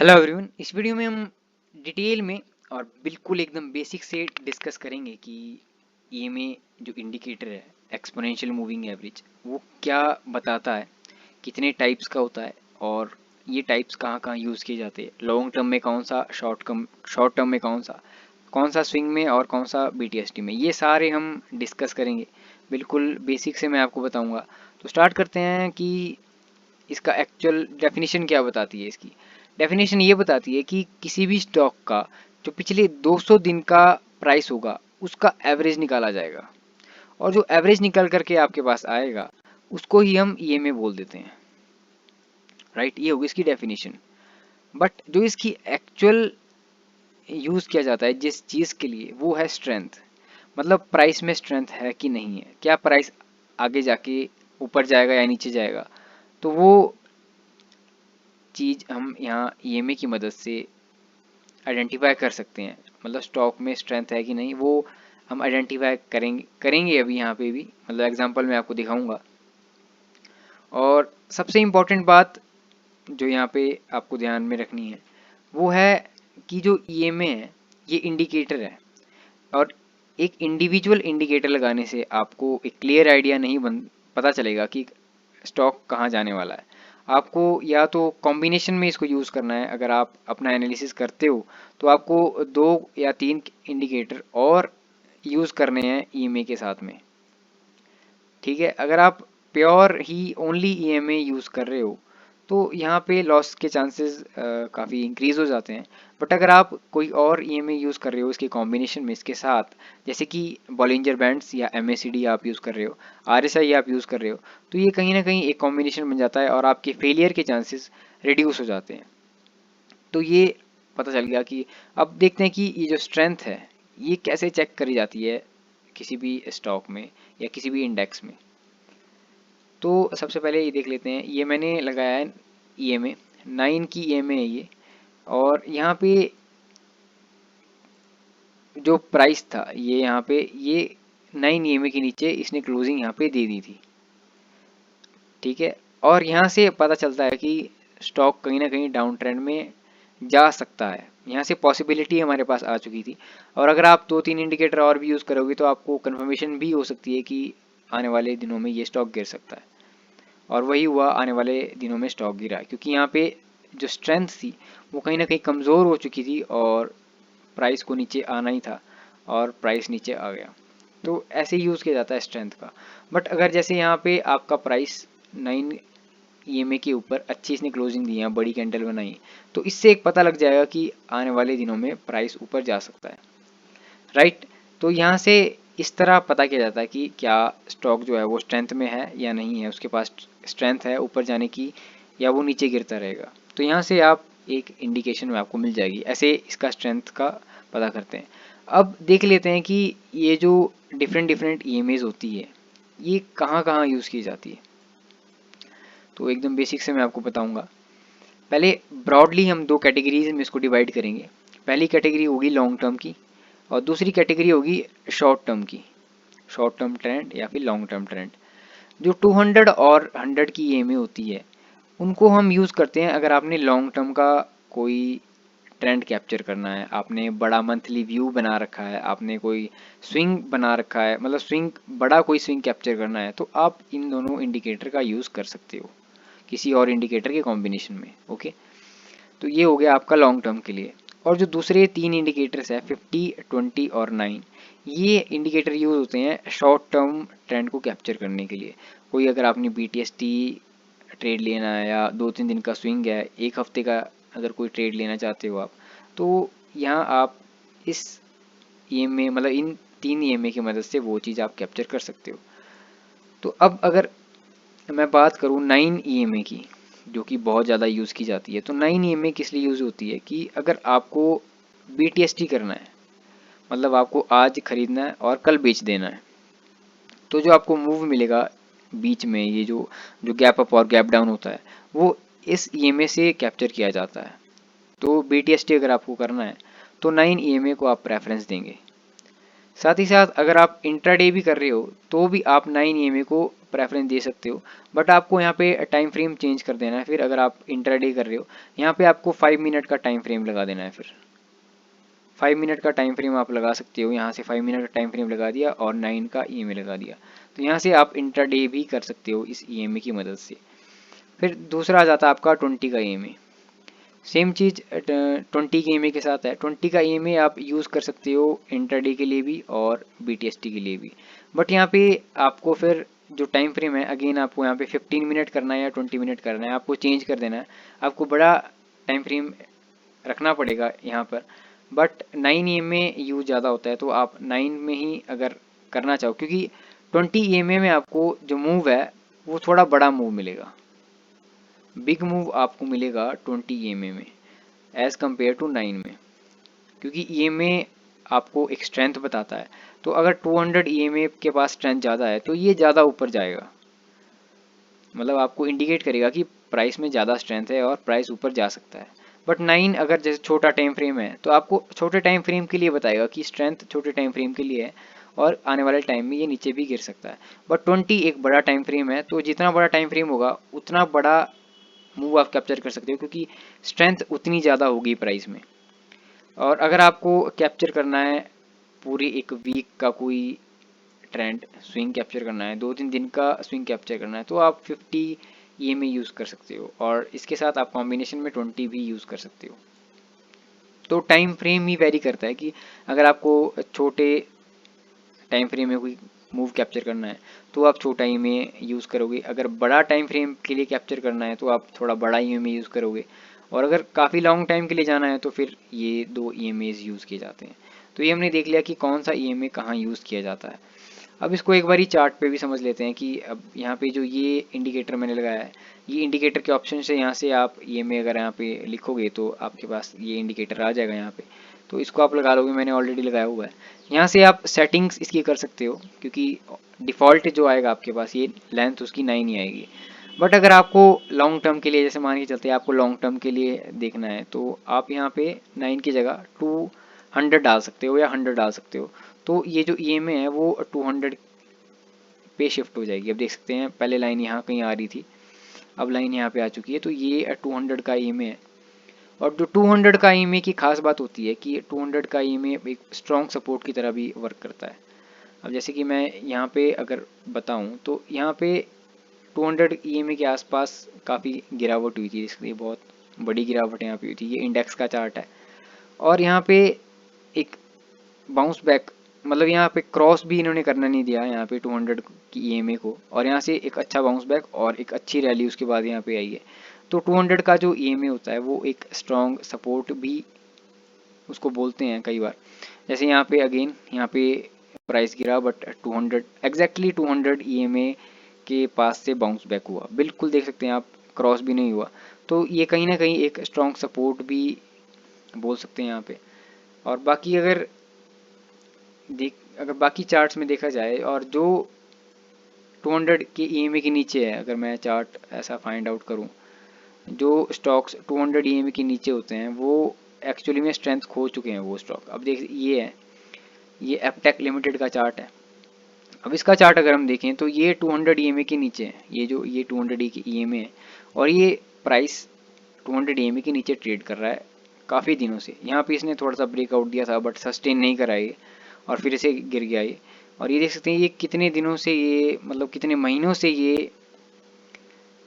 Hello everyone, इस video में हम डिटेल में और बिल्कुल एकदम बेसिक से डिस्कस करेंगे कि ईएमए जो इंडिकेटर है, एक्सपोनेंशियल मूविंग एवरेज, वो क्या बताता है, कितने टाइप्स का होता है और ये टाइप्स कहाँ कहाँ यूज़ किए जाते हैं, लॉन्ग टर्म में कौन सा, शॉर्ट टर्म में कौन सा स्विंग में और कौन सा बीटीएसटी में, ये सारे हम डिस्कस करेंगे। बिल्कुल बेसिक से मैं आपको बताऊंगा। तो स्टार्ट करते हैं कि इसका एक्चुअल डेफिनेशन क्या बताती है। इसकी डेफिनेशन ये बताती है कि किसी भी स्टॉक का जो पिछले 200 दिन का प्राइस होगा उसका एवरेज निकाला जाएगा और जो एवरेज निकल करके आपके पास आएगा उसको ही हम ईएमए बोल देते हैं। राइट, ये होगी इसकी डेफिनेशन। बट जो इसकी एक्चुअल यूज़ किया जाता है जिस चीज़ के लिए, वो है स्ट्रेंथ। मतलब प्राइस में स्ट्रेंथ है कि नहीं है, क्या प्राइस आगे जाके ऊपर जाएगा या नीचे जाएगा। तो वो चीज़ हम यहाँ ईएमए की मदद से आइडेंटिफाई कर सकते हैं। मतलब स्टॉक में स्ट्रेंथ है कि नहीं, वो हम आइडेंटिफाई करेंगे अभी यहाँ पे भी, मतलब एग्जांपल मैं आपको दिखाऊंगा। और सबसे इम्पोर्टेंट बात जो यहाँ पे आपको ध्यान में रखनी है वो है कि जो ईएमए है ये इंडिकेटर है और एक इंडिविजुअल इंडिकेटर लगाने से आपको एक क्लियर आइडिया नहीं पता चलेगा कि स्टॉक कहाँ जाने वाला है। आपको या तो कॉम्बिनेशन में इसको यूज़ करना है। अगर आप अपना एनालिसिस करते हो तो आपको 2 या 3 इंडिकेटर और यूज़ करने हैं ईएमए के साथ में। ठीक है, अगर आप प्योर ही ओनली ईएमए यूज़ कर रहे हो तो यहाँ पे लॉस के चांसेस काफ़ी इंक्रीज हो जाते हैं। बट अगर आप कोई और ईएमए यूज़ कर रहे हो इसके कॉम्बिनेशन में इसके साथ, जैसे कि बॉलिंजर बैंड्स या एमएसीडी आप यूज़ कर रहे हो, आरएसआई आप यूज़ कर रहे हो, तो ये कहीं ना कहीं एक कॉम्बिनेशन बन जाता है और आपके फेलियर के चांसेस रिड्यूस हो जाते हैं। तो ये पता चल गया कि अब देखते हैं कि ये जो स्ट्रेंथ है ये कैसे चेक करी जाती है किसी भी स्टॉक में या किसी भी इंडेक्स में। तो सबसे पहले ये देख लेते हैं, ये मैंने लगाया है ईएमए 9 की ईएमए है ये। और यहाँ पे जो प्राइस था ये यहाँ पे ये 9 ईएमए के नीचे इसने क्लोजिंग यहाँ पे दे दी थी। ठीक है, और यहाँ से पता चलता है कि स्टॉक कहीं ना कहीं डाउन ट्रेंड में जा सकता है। यहाँ से पॉसिबिलिटी हमारे पास आ चुकी थी। और अगर आप 2-3 इंडिकेटर और भी यूज़ करोगे तो आपको कंफर्मेशन भी हो सकती है कि आने वाले दिनों में ये स्टॉक गिर सकता है। और वही हुआ, आने वाले दिनों में स्टॉक गिरा क्योंकि यहाँ पे जो स्ट्रेंथ थी वो कहीं ना कहीं कमज़ोर हो चुकी थी और प्राइस को नीचे आना ही था और प्राइस नीचे आ गया। तो ऐसे यूज़ किया जाता है स्ट्रेंथ का। बट अगर जैसे यहाँ पे आपका प्राइस 9 ईएमए के ऊपर अच्छी इसने क्लोजिंग दी है, बड़ी कैंडल बनाई, तो इससे एक पता लग जाएगा कि आने वाले दिनों में प्राइस ऊपर जा सकता है। राइट, तो यहाँ से इस तरह पता किया जाता है कि क्या स्टॉक जो है वो स्ट्रेंथ में है या नहीं है, उसके पास स्ट्रेंथ है ऊपर जाने की या वो नीचे गिरता रहेगा। तो यहाँ से आप एक इंडिकेशन में आपको मिल जाएगी, ऐसे इसका स्ट्रेंथ का पता करते हैं। अब देख लेते हैं कि ये जो डिफरेंट डिफरेंट ईएमएज होती है ये कहाँ कहाँ यूज़ की जाती है। तो एकदम बेसिक से मैं आपको बताऊंगा। पहले ब्रॉडली हम 2 कैटेगरीज में इसको डिवाइड करेंगे। पहली कैटेगरी होगी लॉन्ग टर्म की और दूसरी कैटेगरी होगी शॉर्ट टर्म की, शॉर्ट टर्म ट्रेंड या फिर लॉन्ग टर्म ट्रेंड। जो 200 और 100 की ईएमए होती है उनको हम यूज़ करते हैं अगर आपने लॉन्ग टर्म का कोई ट्रेंड कैप्चर करना है, आपने बड़ा मंथली व्यू बना रखा है, आपने कोई स्विंग बना रखा है, मतलब स्विंग, बड़ा कोई स्विंग कैप्चर करना है, तो आप इन दोनों इंडिकेटर का यूज़ कर सकते हो किसी और इंडिकेटर के कॉम्बिनेशन में। ओके, तो ये हो गया आपका लॉन्ग टर्म के लिए। और जो दूसरे 3 इंडिकेटर्स है 50, 20 और 9, ये इंडिकेटर यूज होते हैं शॉर्ट टर्म ट्रेंड को कैप्चर करने के लिए। कोई अगर आपने बीटीएसटी ट्रेड लेना है या 2-3 दिन का स्विंग है, एक हफ्ते का अगर कोई ट्रेड लेना चाहते हो आप, तो यहाँ आप इस ईएमए, मतलब इन 3 ईएमए की मदद से वो चीज़ आप कैप्चर कर सकते हो। तो अब अगर मैं बात करूँ 9 ईएमए की, जो कि बहुत ज़्यादा यूज़ की जाती है, तो 9 ईएमए किस लिए यूज़ होती है कि अगर आपको बीटीएसटी करना है, मतलब आपको आज खरीदना है और कल बेच देना है, तो जो आपको मूव मिलेगा बीच में, ये जो जो गैप अप और गैप डाउन होता है, वो इस ईएमए से कैप्चर किया जाता है। तो बीटीएसटी अगर आपको करना है तो 9 ईएमए को आप प्रेफरेंस देंगे। साथ ही साथ अगर आप इंट्राडे भी कर रहे हो तो भी आप 9 ईएमए को प्रेफरेंस दे सकते हो, बट आपको यहाँ पे टाइम फ्रेम चेंज कर देना है। फिर अगर आप इंट्राडे कर रहे हो, यहाँ पे आपको 5 मिनट का टाइम फ्रेम लगा देना है। फिर 5 मिनट का टाइम फ्रेम आप लगा सकते हो, यहाँ से 5 मिनट का टाइम फ्रेम लगा दिया और 9 का ईएमए लगा दिया। तो यहाँ से आप इंट्राडे भी कर सकते हो इस ईएमए की मदद से। फिर दूसरा आ जाता है आपका 20 का ईएमए। सेम चीज़ 20 के ईएमए के साथ है। 20 का ईएमए आप यूज़ कर सकते हो इंट्राडे के लिए भी और बीटीएसटी के लिए भी, बट यहाँ पे आपको फिर जो टाइम फ्रेम है अगेन आपको यहाँ पे 15 मिनट करना है या 20 मिनट करना है, आपको चेंज कर देना है। आपको बड़ा टाइम फ्रेम रखना पड़ेगा यहाँ पर, बट 9 ईएमए यूज़ ज़्यादा होता है, तो आप 9 में ही अगर करना चाहो, क्योंकि 20 ईएमए में आपको जो मूव है वो थोड़ा बड़ा मूव मिलेगा, बिग मूव आपको मिलेगा 20 ईएमए में एज़ कम्पेयर टू 9 में, क्योंकि ईएमए आपको एक स्ट्रेंथ बताता है। तो अगर 200 ईएमए के पास स्ट्रेंथ ज़्यादा है तो ये ज़्यादा ऊपर जाएगा, मतलब आपको इंडिकेट करेगा कि प्राइस में ज़्यादा स्ट्रेंथ है और प्राइस ऊपर जा सकता है। बट 9 अगर जैसे छोटा टाइम फ्रेम है तो आपको छोटे टाइम फ्रेम के लिए बताएगा कि स्ट्रेंथ छोटे टाइम फ्रेम के लिए है और आने वाले टाइम में ये नीचे भी गिर सकता है। बट 20 एक बड़ा टाइम फ्रेम है, तो जितना बड़ा टाइम फ्रेम होगा उतना बड़ा मूव आप कैप्चर कर सकते हो, क्योंकि स्ट्रेंथ उतनी ज़्यादा होगी प्राइस में। और अगर आपको कैप्चर करना है पूरी एक वीक का कोई ट्रेंड स्विंग कैप्चर करना है, 2-3 दिन का स्विंग कैप्चर करना है, तो आप 50 ईएमए यूज़ कर सकते हो और इसके साथ आप कॉम्बिनेशन में 20 भी यूज़ कर सकते हो। तो टाइम फ्रेम ही वेरी करता है कि अगर आपको छोटे टाइम फ्रेम में कोई मूव कैप्चर करना है तो आप छोटा ईएमए यूज़ करोगे, अगर बड़ा टाइम फ्रेम के लिए कैप्चर करना है तो आप थोड़ा बड़ा ईएमए यूज़ करोगे, और अगर काफ़ी लॉन्ग टाइम के लिए जाना है तो फिर ये 2 ईएमएज यूज़ किए जाते हैं। तो ये हमने देख लिया कि कौन सा ईएमए कहाँ यूज़ किया जाता है। अब इसको एक बारी चार्ट पे भी समझ लेते हैं कि अब यहाँ पे जो ये इंडिकेटर मैंने लगाया है, ये इंडिकेटर के ऑप्शन से यहाँ से आप ईएमए अगर यहाँ पे लिखोगे तो आपके पास ये इंडिकेटर आ जाएगा यहाँ पे, तो इसको आप लगा लोगे, मैंने ऑलरेडी लगाया हुआ है। यहाँ से आप सेटिंग्स इसकी कर सकते हो, क्योंकि डिफ़ॉल्ट जो आएगा आपके पास ये लेंथ उसकी 9 ही आएगी। बट अगर आपको लॉन्ग टर्म के लिए, जैसे मान के चलते हैं आपको लॉन्ग टर्म के लिए देखना है, तो आप यहाँ पे 9 की जगह 200 डाल सकते हो या 100 डाल सकते हो। तो ये जो ईएमए है वो 200 पे शिफ्ट हो जाएगी। अब देख सकते हैं पहले लाइन यहाँ कहीं आ रही थी, अब लाइन यहाँ पे आ चुकी है, तो ये 200 का ईएमए है। और जो 200 का ईएमए की खास बात होती है कि 200 का ईएमए एक स्ट्रॉन्ग सपोर्ट की तरह भी वर्क करता है। अब जैसे कि मैं यहाँ पे अगर बताऊँ तो यहाँ पे 200 ईएमए के आसपास काफ़ी गिरावट हुई थी, इसलिए बहुत बड़ी गिरावट यहाँ पे हुई थी। ये इंडेक्स का चार्ट है और यहाँ पे एक बाउंस बैक, मतलब यहाँ पे क्रॉस भी इन्होंने करना नहीं दिया यहाँ पे 200 की ईएमए को, और यहाँ से एक अच्छा बाउंस बैक और एक अच्छी रैली उसके बाद यहाँ पे आई है। तो 200 का जो ईएमए होता है वो एक स्ट्रॉन्ग सपोर्ट भी उसको बोलते हैं कई बार। जैसे यहाँ पे अगेन यहाँ पे प्राइस गिरा, बट 200 एग्जैक्टली 200 ईएमए के पास से बाउंस बैक हुआ, बिल्कुल देख सकते हैं आप, क्रॉस भी नहीं हुआ। तो ये कहीं ना कहीं एक स्ट्रॉन्ग सपोर्ट भी बोल सकते हैं यहाँ पे। और बाकी अगर बाकी चार्ट्स में देखा जाए और जो 200 के ईएमए के नीचे है, अगर मैं चार्ट ऐसा फाइंड आउट करूं, जो स्टॉक्स 200 ईएमए के नीचे होते हैं वो एक्चुअली में स्ट्रेंथ खो चुके हैं वो स्टॉक। अब देख ये है, ये एपटेक लिमिटेड का चार्ट है। अब इसका चार्ट अगर हम देखें तो ये 200 ईएमए के नीचे है, ये 200 की ईएमए है और ये प्राइस 200 ईएमए के नीचे ट्रेड कर रहा है काफ़ी दिनों से। यहाँ पे इसने थोड़ा सा ब्रेकआउट दिया था बट सस्टेन नहीं करा ये और फिर इसे गिर गया ये। और ये देख सकते हैं ये कितने दिनों से, ये मतलब कितने महीनों से ये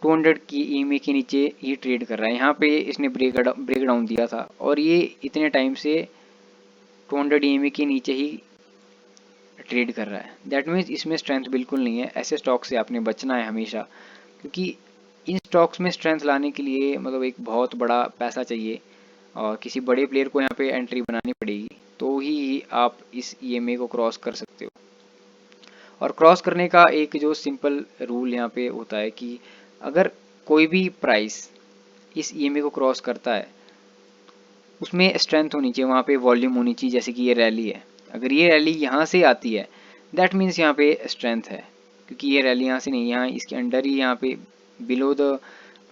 200 की ईएमए के नीचे ये ट्रेड कर रहा है। यहाँ पे इसने ब्रेक डाउन दिया था और ये इतने टाइम से 200 ईएमए के नीचे ही ट्रेड कर रहा है। दैट मीन्स इसमें स्ट्रेंथ बिल्कुल नहीं है। ऐसे स्टॉक से आपने बचना है हमेशा, क्योंकि इन स्टॉक्स में स्ट्रेंथ लाने के लिए मतलब एक बहुत बड़ा पैसा चाहिए और किसी बड़े प्लेयर को यहाँ पे एंट्री बनानी पड़ेगी, तो ही आप इस ईएमए को क्रॉस कर सकते हो। और क्रॉस करने का एक जो सिंपल रूल यहाँ पे होता है कि अगर कोई भी प्राइस इस ईएमए को क्रॉस करता है उसमें स्ट्रेंथ होनी चाहिए, वहाँ पे वॉल्यूम होनी चाहिए। जैसे कि ये रैली है, अगर ये रैली यहाँ से आती है दैट मीन्स यहाँ पे स्ट्रेंथ है, क्योंकि ये रैली यहाँ से नहीं, यहाँ इसके अंडर ही यहाँ पे बिलो द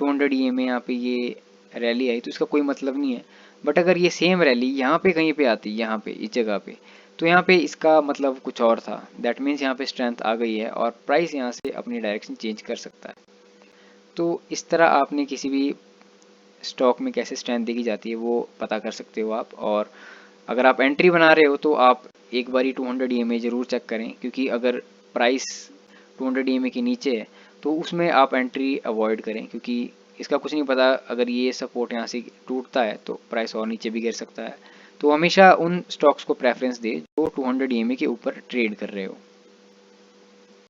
200 ईएमए यहाँ पे ये रैली आई, तो इसका कोई मतलब नहीं है। बट अगर ये सेम रैली यहाँ पे कहीं पे आती है, यहाँ पे इस जगह पे, तो यहाँ पे इसका मतलब कुछ और था, दैट मीन्स यहाँ पे स्ट्रेंथ आ गई है और प्राइस यहाँ से अपनी डायरेक्शन चेंज कर सकता है। तो इस तरह आपने किसी भी स्टॉक में कैसे स्ट्रेंथ देखी जाती है वो पता कर सकते हो आप। और अगर आप एंट्री बना रहे हो तो आप एक बारी 200 EMA ज़रूर चेक करें, क्योंकि अगर प्राइस 200 EMA के नीचे है तो उसमें आप एंट्री अवॉइड करें, क्योंकि इसका कुछ नहीं पता, अगर ये सपोर्ट यहाँ से टूटता है तो प्राइस और नीचे भी गिर सकता है। तो हमेशा उन स्टॉक्स को प्रेफरेंस दे जो 200 EMA के ऊपर ट्रेड कर रहे हो।